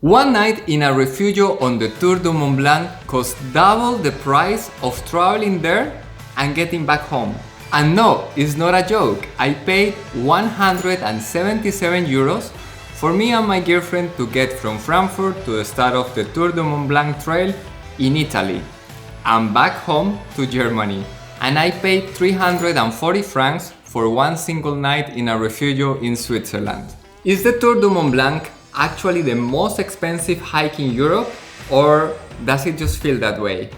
One night in a refugio on the Tour du Mont Blanc cost double the price of traveling there and getting back home. And no, it's not a joke. I paid 177 euros for me and my girlfriend to get from Frankfurt to the start of the Tour du Mont Blanc trail in Italy and back home to Germany. And I paid 340 francs for one single night in a refugio in Switzerland. Is the Tour du Mont Blanc actually the most expensive hike in Europe, or does it just feel that way?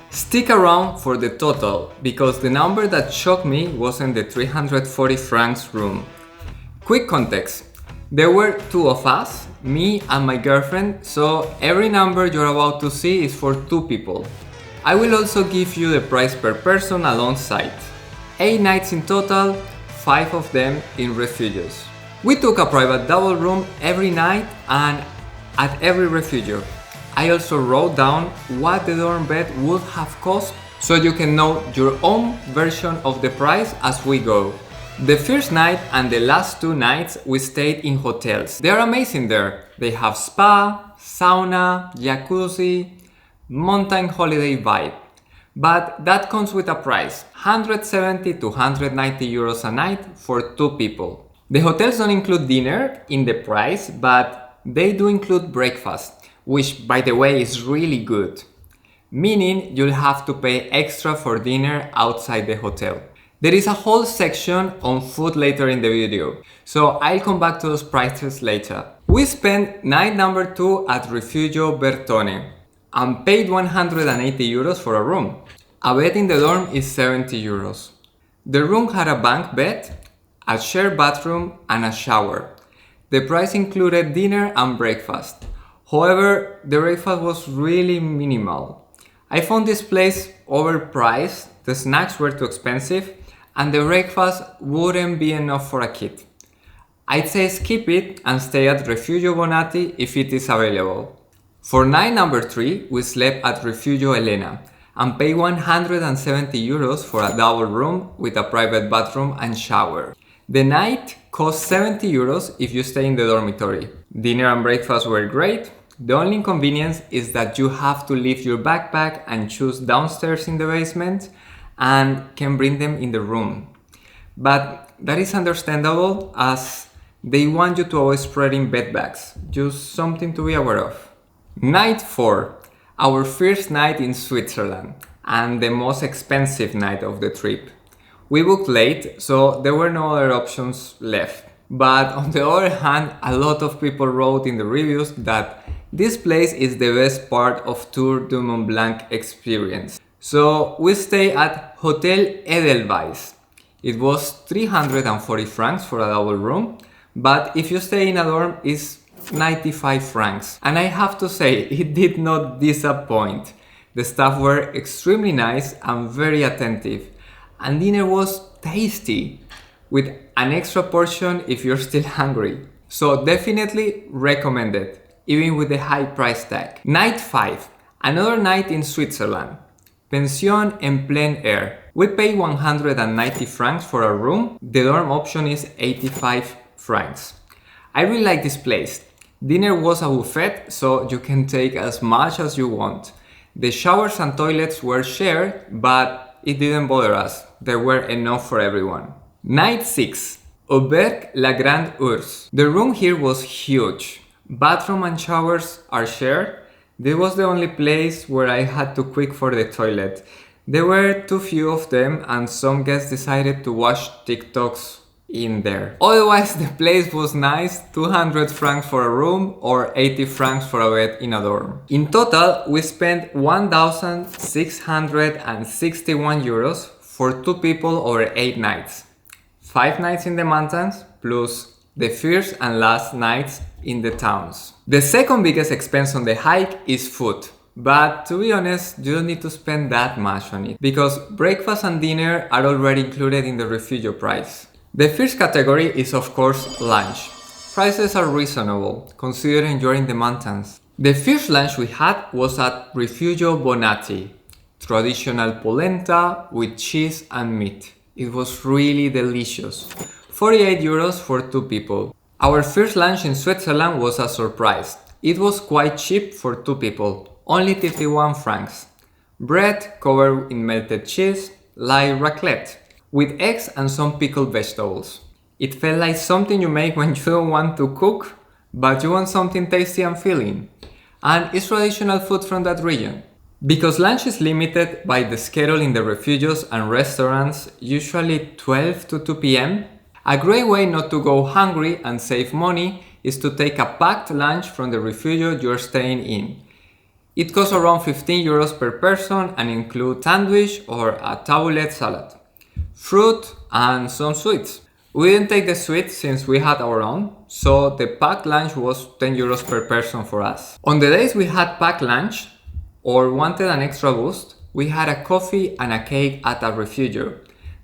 Stick around for the total, because the number that shocked me wasn't the 340 francs room. Quick context: there were two of us, me and my girlfriend, so every number you're about to see is for two people. I will also give you the price per person alongside. 8 nights in total, 5 of them in refugios. We took a private double room every night and at every refugio. I also wrote down what the dorm bed would have cost so you can know your own version of the price as we go. The first night and the last 2 nights we stayed in hotels. They are amazing there. They have spa, sauna, jacuzzi, mountain holiday vibe. But that comes with a price, 170 to 190 euros a night for 2 people. The hotels don't include dinner in the price, but they do include breakfast, which by the way is really good. Meaning you'll have to pay extra for dinner outside the hotel. There is a whole section on food later in the video, so I'll come back to those prices later. We spent night number 2 at Refugio Bertone and paid 180 euros for a room. A bed in the dorm is 70 euros. The room had a bunk bed, a shared bathroom and a shower. The price included dinner and breakfast. However, the breakfast was really minimal. I found this place overpriced, the snacks were too expensive, and the breakfast wouldn't be enough for a kid. I'd say skip it and stay at Refugio Bonatti if it is available. For night number 3, we slept at Refugio Elena and paid 170 euros for a double room with a private bathroom and shower. The night cost 70 euros if you stay in the dormitory. Dinner and breakfast were great. The only inconvenience is that you have to leave your backpack and shoes downstairs in the basement and can bring them in the room. But that is understandable as they want you to avoid spreading bed bags. Just something to be aware of. Night 4, our first night in Switzerland and the most expensive night of the trip. We booked late, so there were no other options left. But on the other hand, a lot of people wrote in the reviews that this place is the best part of Tour du Mont Blanc experience. So we stayed at Hotel Edelweiss. It was 340 francs for a double room, but if you stay in a dorm, it's 95 francs. And I have to say, it did not disappoint. The staff were extremely nice and very attentive. And dinner was tasty, with an extra portion if you're still hungry. So definitely recommended, even with the high price tag. Night 5, another night in Switzerland. Pension en plein air. We paid 190 francs for a room. The dorm option is 85 francs. I really like this place. Dinner was a buffet, so you can take as much as you want. The showers and toilets were shared, but it didn't bother us. There were enough for everyone. Night 6. Auberge La Grande Ourse. The room here was huge. Bathroom and showers are shared. This was the only place where I had to quick for the toilet. There were too few of them and some guests decided to watch TikToks in there. Otherwise, the place was nice, 200 francs for a room or 80 francs for a bed in a dorm. In total, we spent 1,661 euros for 2 people over 8 nights. 5 nights in the mountains, plus the first and last nights in the towns. The second biggest expense on the hike is food. But to be honest, you don't need to spend that much on it, because breakfast and dinner are already included in the refugio price. The first category is of course lunch. Prices are reasonable, considering you're in the mountains. The first lunch we had was at Refugio Bonatti. Traditional polenta with cheese and meat. It was really delicious. 48 euros for 2 people. Our first lunch in Switzerland was a surprise. It was quite cheap for 2 people, only 51 francs. Bread covered in melted cheese, like raclette, with eggs and some pickled vegetables. It felt like something you make when you don't want to cook, but you want something tasty and filling. And it's traditional food from that region. Because lunch is limited by the schedule in the refugios and restaurants, usually 12 to 2 p.m., a great way not to go hungry and save money is to take a packed lunch from the refugio you're staying in. It costs around 15 euros per person and includes sandwich or a tabouleh salad, fruit and some sweets. We didn't take the sweets since we had our own, so the packed lunch was 10 euros per person for us. On the days we had packed lunch or wanted an extra boost, we had a coffee and a cake at a refugio.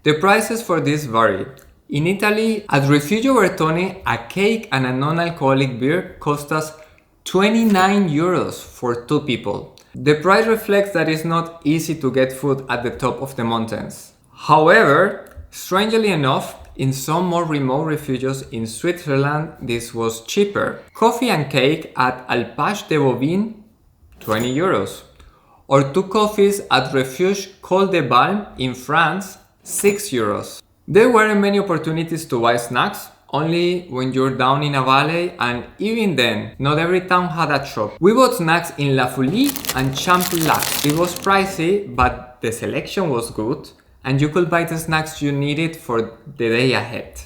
The prices for this vary. In Italy, at Refugio Bertone, a cake and a non-alcoholic beer cost us 29 euros for 2 people. The price reflects that it's not easy to get food at the top of the mountains. However, strangely enough, in some more remote refugios in Switzerland, this was cheaper. Coffee and cake at Alpage de Bovine, 20 euros. Or 2 coffees at Refuge Col de Balme in France, 6 euros. There weren't many opportunities to buy snacks, only when you're down in a valley, and even then, not every town had a shop. We bought snacks in La Foulie and Champlac. It was pricey, but the selection was good, and you could buy the snacks you needed for the day ahead.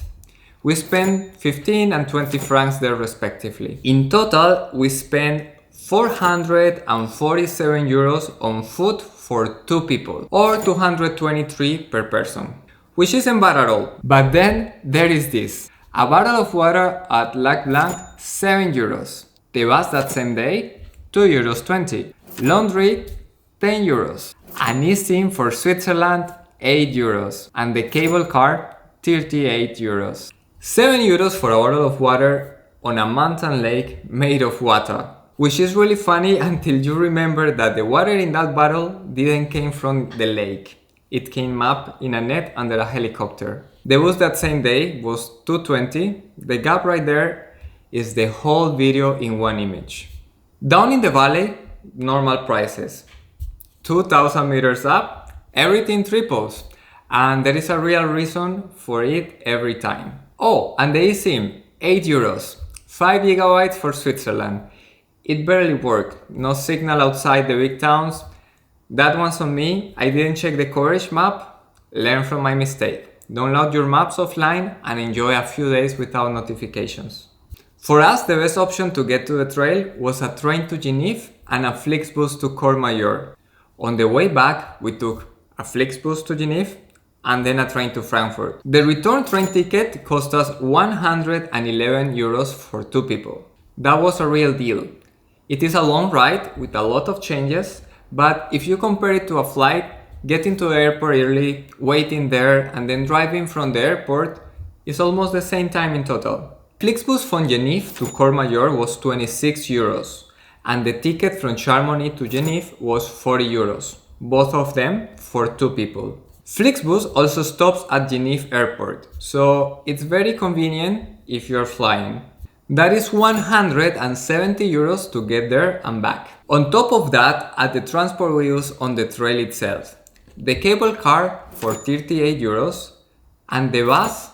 We spent 15 and 20 francs there respectively. In total, we spent 447 euros on food for 2 people, or 223 per person. Which isn't bad at all. But then there is this. A bottle of water at Lac Blanc, 7 euros. The bus that same day, 2 euros 20. Laundry, 10 euros. An eSIM for Switzerland, 8 euros. And the cable car, 38 euros. 7 euros for a bottle of water on a mountain lake made of water. Which is really funny until you remember that the water in that bottle didn't came from the lake. It came up in a net under a helicopter. The bus that same day was 220. The gap right there is the whole video in one image. Down in the valley, normal prices. 2,000 meters up, everything triples. And there is a real reason for it every time. Oh, and the eSIM, 8 euros. 5 gigabytes for Switzerland. It barely worked. No signal outside the big towns. That one's on me. I didn't check the coverage map. Learn from my mistake. Download your maps offline and enjoy a few days without notifications. For us, the best option to get to the trail was a train to Genève and a Flixbus to Courmayeur. On the way back, we took a Flixbus to Genève and then a train to Frankfurt. The return train ticket cost us 111 euros for 2 people. That was a real deal. It is a long ride with a lot of changes, but if you compare it to a flight, getting to the airport early, waiting there, and then driving from the airport is almost the same time in total. Flixbus from Genève to Courmayeur was 26 euros, and the ticket from Chamonix to Genève was 40 euros, both of them for 2 people. Flixbus also stops at Genève airport, so it's very convenient if you're flying. That is 170 euros to get there and back. On top of that, add the transport we use on the trail itself. The cable car for 38 euros and the bus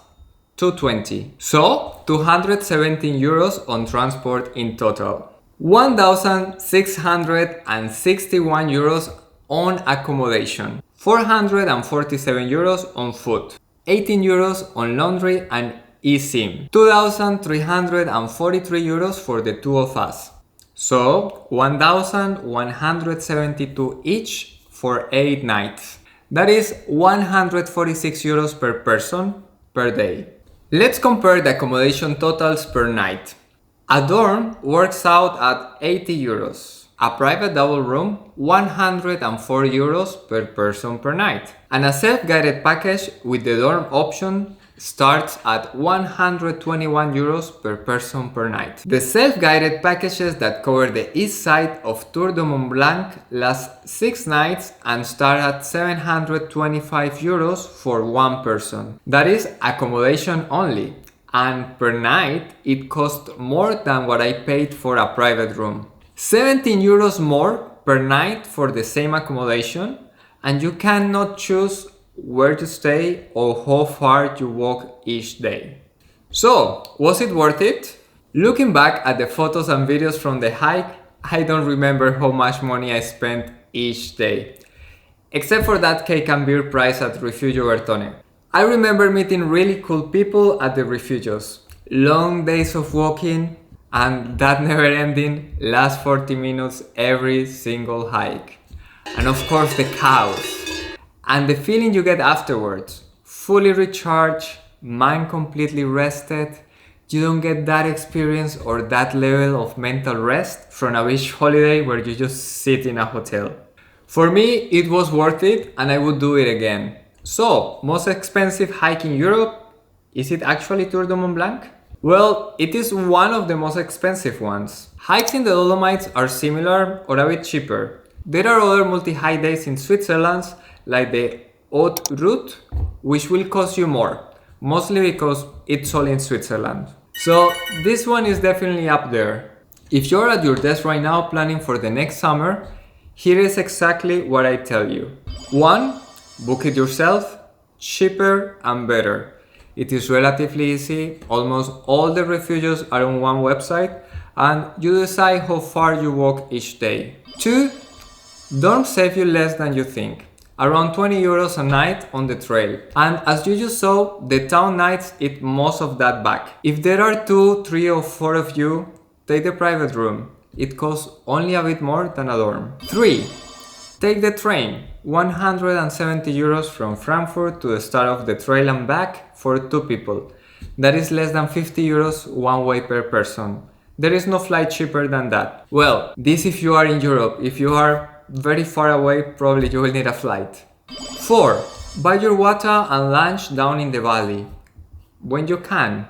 220. So 217 euros on transport in total. 1,661 euros on accommodation. 447 euros on food. 18 euros on laundry and eSIM. 2,343 euros for the 2 of us. So 1,172 each for 8 nights. That is 146 euros per person per day. Let's compare the accommodation totals per night. A dorm works out at 80 euros. A private double room, 104 euros per person per night. And a self-guided package with the dorm option starts at 121 euros per person per night. The self-guided packages that cover the east side of Tour du Mont Blanc last 6 nights and start at 725 euros for one person. That is accommodation only. and per night it cost more than what I paid for a private room. 17 euros more per night for the same accommodation, and you cannot choose where to stay or how far you walk each day. So, was it worth it? Looking back at the photos and videos from the hike, I don't remember how much money I spent each day. Except for that cake and beer price at Refugio Bertone. I remember meeting really cool people at the refugios. Long days of walking and that never-ending last 40 minutes every single hike. And of course the cows. And the feeling you get afterwards. Fully recharged, mind completely rested. You don't get that experience or that level of mental rest from a beach holiday where you just sit in a hotel. For me, it was worth it and I would do it again. So, most expensive hike in Europe? Is it actually Tour du Mont Blanc? Well, it is one of the most expensive ones. Hikes in the Dolomites are similar or a bit cheaper. There are other multi-hike days in Switzerland, like the Haute Route, which will cost you more, mostly because it's all in Switzerland. So, this one is definitely up there. If you're at your desk right now planning for the next summer, here is exactly what I tell you. 1. Book it yourself, cheaper and better. It is relatively easy, almost all the refugios are on one website and you decide how far you walk each day. 2. Don't save you less than you think. Around 20 euros a night on the trail. And as you just saw, the town nights eat most of that back. If there are 2, 3 or 4 of you, take the private room. It costs only a bit more than a dorm. 3. Take the train. 170 euros from Frankfurt to the start of the trail and back for 2 people. That is less than 50 euros one way per person. There is no flight cheaper than that. Well, this if you are in Europe. If you are very far away, probably you will need a flight. 4. Buy your water and lunch down in the valley, when you can.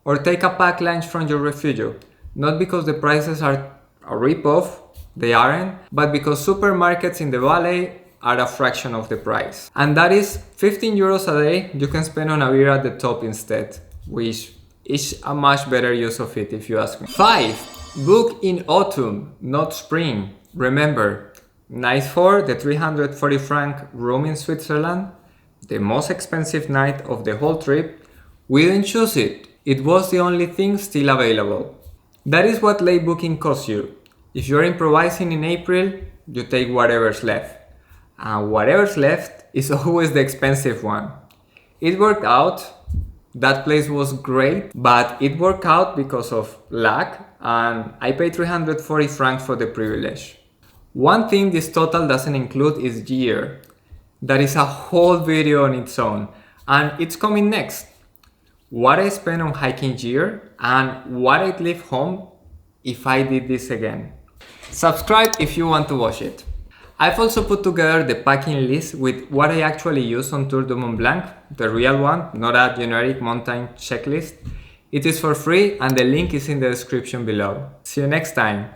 Or take a packed lunch from your refugio. Not because the prices are a rip-off, they aren't, but because supermarkets in the valley are a fraction of the price. And that is 15 euros a day you can spend on a beer at the top instead, which is a much better use of it if you ask me. 5. Book in autumn, not spring. Remember, night 4, the 340 franc room in Switzerland, the most expensive night of the whole trip, we didn't choose it. It was the only thing still available. That is what late booking costs you. If you're improvising in April, you take whatever's left. And whatever's left is always the expensive one. It worked out. That place was great, but it worked out because of luck and I paid 340 francs for the privilege. One thing this total doesn't include is gear. That is a whole video on its own and it's coming next. What I spent on hiking gear and what I'd leave home if I did this again. Subscribe if you want to watch it. I've also put together the packing list with what I actually use on Tour du Mont Blanc, the real one, not a generic mountain checklist. It is for free and the link is in the description below. See you next time.